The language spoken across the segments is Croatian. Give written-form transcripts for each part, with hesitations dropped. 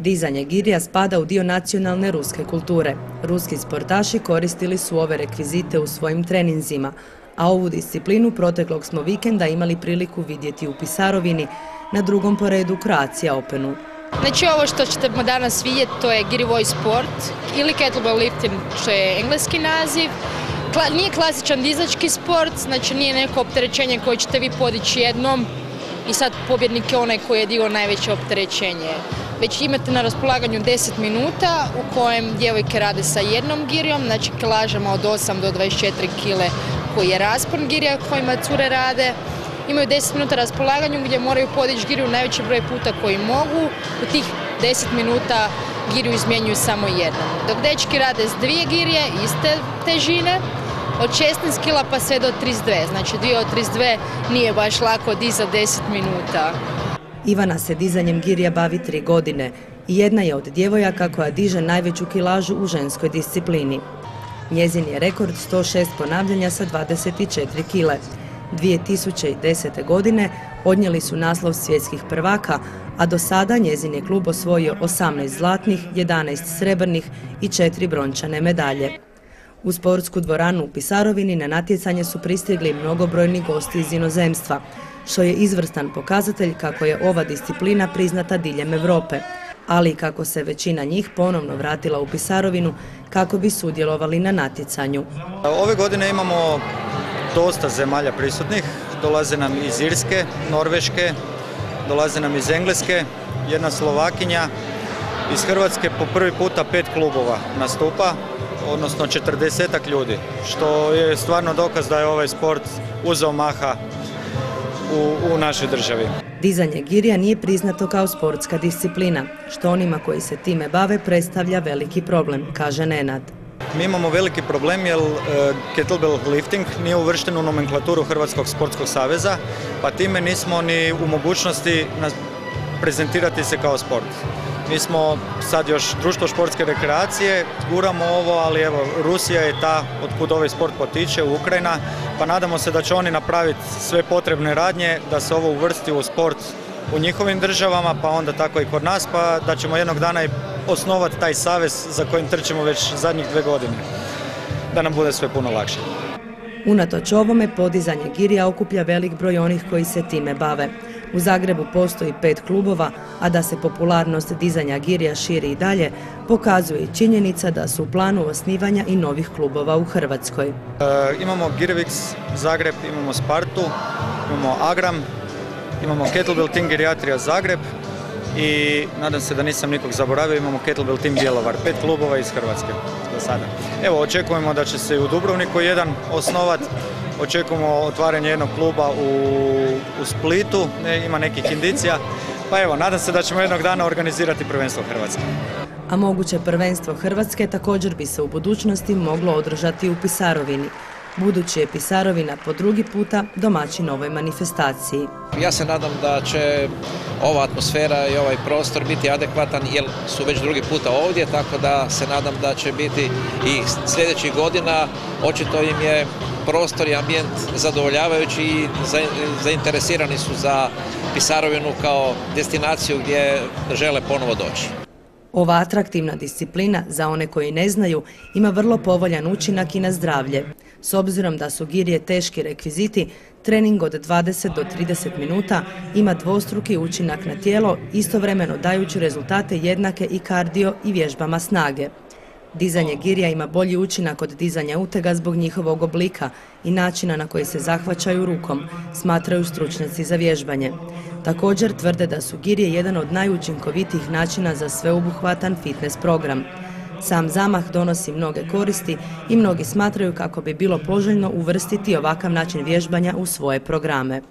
Dizanje girija spada u dio nacionalne ruske kulture. Ruski sportaši koristili su ove rekvizite u svojim treninzima, a ovu disciplinu proteklog smo vikenda imali priliku vidjeti u Pisarovini, na drugom po redu Croatia Openu. Znači ovo što ćemo danas vidjeti to je girivoj sport ili kettlebell lifting što je engleski naziv. Nije klasičan dizački sport, znači nije neko opterećenje koje ćete vi podići jednom i sad pobjednik je onaj koji je digao najveće opterećenje. Već imate na raspolaganju 10 minuta u kojem djevojke rade sa jednom girijom, znači kilažama od 8 do 24 kg koji je raspon girija kojima cure rade. Imaju 10 minuta raspolaganju gdje moraju podići giriju najveći broj puta koji mogu. U tih 10 minuta giriju izmjenjuju samo jednom. Dok dečki rade s 2 girije iste težine, od 16 kg pa sve do 32. Znači dio od 32 nije baš lako dizati 10 minuta. Ivana se dizanjem girija bavi 3 godine i jedna je od djevojaka koja diže najveću kilažu u ženskoj disciplini. Njezin je rekord 106 ponavljanja sa 24 kg. 2010. godine odnijeli su naslov svjetskih prvaka, a do sada njezin je klub osvojio 18 zlatnih, 11 srebrnih i 4 brončane medalje. U sportsku dvoranu u Pisarovini na natjecanje su pristigli mnogobrojni gosti iz inozemstva, što je izvrstan pokazatelj kako je ova disciplina priznata diljem Europe, ali i kako se većina njih ponovno vratila u Pisarovinu kako bi sudjelovali na natjecanju. Ove godine imamo dosta zemalja prisutnih, dolaze nam iz Irske, Norveške, dolaze nam iz Engleske, jedna Slovakinja, iz Hrvatske po prvi puta 5 klubova nastupa, odnosno 40-ak ljudi, što je stvarno dokaz da je ovaj sport uzeo maha u našoj državi. Dizanje girija nije priznato kao sportska disciplina, što onima koji se time bave predstavlja veliki problem, kaže Nenad. Mi imamo veliki problem jer kettlebell lifting nije uvršten u nomenklaturu Hrvatskog sportskog saveza, pa time nismo ni u mogućnosti prezentirati se kao sport. Mi smo sad još društvo športske rekreacije, guramo ovo, ali evo, Rusija je ta od kud ovaj sport potiče, Ukrajina, pa nadamo se da će oni napraviti sve potrebne radnje da se ovo uvrsti u sport u njihovim državama, pa onda tako i kod nas, pa da ćemo jednog dana i osnovati taj savez za kojim trčimo već zadnjih 2 godine, da nam bude sve puno lakše. Unatoč ovome, podizanje girija okuplja velik broj onih koji se time bave. U Zagrebu postoji 5 klubova, a da se popularnost dizanja girija širi i dalje, pokazuje i činjenica da su u planu osnivanja i novih klubova u Hrvatskoj. Imamo Girivix Zagreb, imamo Spartu, imamo Agram, imamo Kettlebell Team Geriatrija Zagreb i nadam se da nisam nikog zaboravio, imamo Kettlebell Team Bjelovar, 5 klubova iz Hrvatske do sada. Evo, očekujemo da će se i u Dubrovniku jedan osnovati, očekujemo otvaranje jednog kluba u Splitu, ima nekih indicija, pa evo, nadam se da ćemo jednog dana organizirati prvenstvo Hrvatske. A moguće prvenstvo Hrvatske također bi se u budućnosti moglo održati u Pisarovini, budući je Pisarovina po drugi puta domaćin ovoj manifestaciji. Ja se nadam da će ova atmosfera i ovaj prostor biti adekvatan jer su već drugi puta ovdje, tako da se nadam da će biti i sljedećih godina. Očito im je prostor i ambijent zadovoljavajući i zainteresirani su za Pisarovinu kao destinaciju gdje žele ponovo doći. Ova atraktivna disciplina, za one koji ne znaju, ima vrlo povoljan učinak i na zdravlje. S obzirom da su girije teški rekviziti, trening od 20 do 30 minuta ima dvostruki učinak na tijelo, istovremeno dajući rezultate jednake i kardio i vježbama snage. Dizanje girija ima bolji učinak od dizanja utega zbog njihovog oblika i načina na koji se zahvaćaju rukom, smatraju stručnjaci za vježbanje. Također tvrde da su girije jedan od najučinkovitijih načina za sveobuhvatan fitness program. Sam zamah donosi mnoge koristi i mnogi smatraju kako bi bilo poželjno uvrstiti ovakav način vježbanja u svoje programe.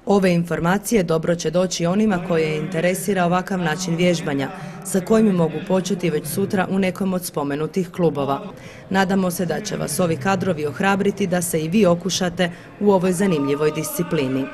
Ove informacije dobro će doći onima koje interesira ovakav način vježbanja, sa kojim mogu početi već sutra u nekom od spomenutih klubova. Nadamo se da će vas ovi kadrovi ohrabriti da se i vi okušate u ovoj zanimljivoj disciplini.